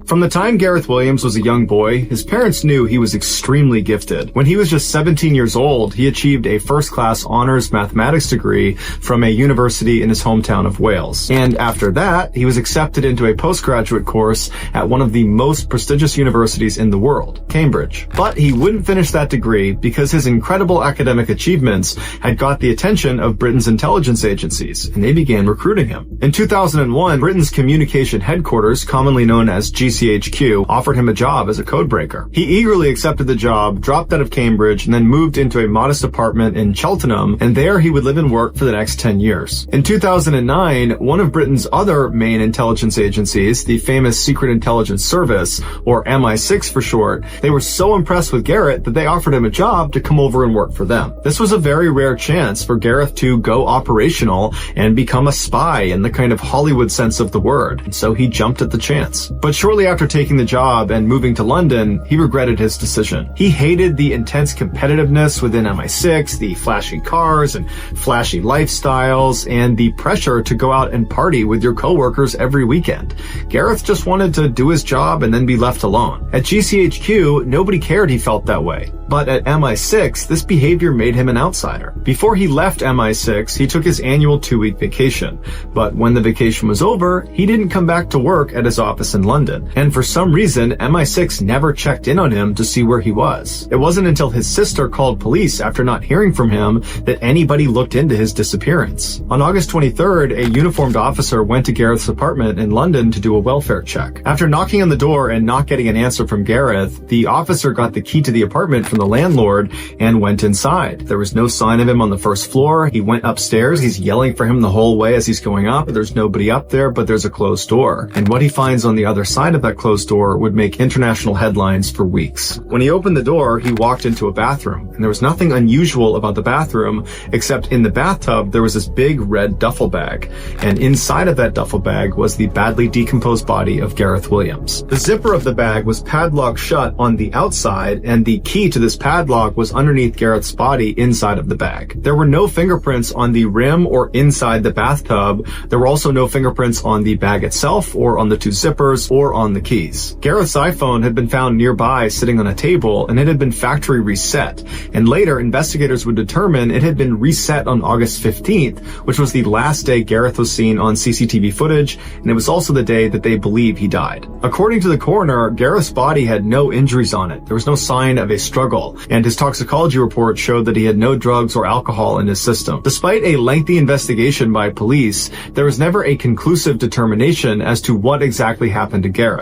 From the time Gareth Williams was a young boy, his parents knew he was extremely gifted. When he was just 17 years old, he achieved a first-class honors mathematics degree from a university in his hometown of Wales. And after that, he was accepted into a postgraduate course at one of the most prestigious universities in the world, Cambridge. But he wouldn't finish that degree because his incredible academic achievements had got the attention of Britain's intelligence agencies, and they began recruiting him. In 2001, Britain's communication headquarters, commonly known as GCHQ, offered him a job as a codebreaker. He eagerly accepted the job, dropped out of Cambridge, and then moved into a modest apartment in Cheltenham, and there he would live and work for the next 10 years. In 2009, one of Britain's other main intelligence agencies, the famous Secret Intelligence Service, or MI6 for short, they were so impressed with Gareth that they offered him a job to come over and work for them. This was a very rare chance for Gareth to go operational and become a spy in the kind of Hollywood sense of the word, and so he jumped at the chance. But shortly after taking the job and moving to London, he regretted his decision. He hated the intense competitiveness within MI6, the flashy cars and flashy lifestyles, and the pressure to go out and party with your coworkers every weekend. Gareth just wanted to do his job and then be left alone. At GCHQ, nobody cared he felt that way. But at MI6, this behavior made him an outsider. Before he left MI6, he took his annual 2-week vacation. But when the vacation was over, he didn't come back to work at his office in London. And for some reason, MI6 never checked in on him to see where he was. It wasn't until his sister called police after not hearing from him that anybody looked into his disappearance. On August 23rd, a uniformed officer went to Gareth's apartment in London to do a welfare check. After knocking on the door and not getting an answer from Gareth, the officer got the key to the apartment from the landlord and went inside. There was no sign of him on the first floor. He went upstairs. He's yelling for him the whole way as he's going up. There's nobody up there, but there's a closed door. And what he finds on the other side of that closed door would make international headlines for weeks. When he opened the door, he walked into a bathroom, and there was nothing unusual about the bathroom, except in the bathtub there was this big red duffel bag, and inside of that duffel bag was the badly decomposed body of Gareth Williams. The zipper of the bag was padlocked shut on the outside, and the key to this padlock was underneath Gareth's body inside of the bag. There were no fingerprints on the rim or inside the bathtub. There were also no fingerprints on the bag itself, or on the 2 zippers, or on the keys. Gareth's iPhone had been found nearby sitting on a table, and it had been factory reset. And later, investigators would determine it had been reset on August 15th, which was the last day Gareth was seen on CCTV footage, and it was also the day that they believe he died. According to the coroner, Gareth's body had no injuries on it. There was no sign of a struggle, and his toxicology report showed that he had no drugs or alcohol in his system. Despite a lengthy investigation by police, there was never a conclusive determination as to what exactly happened to Gareth.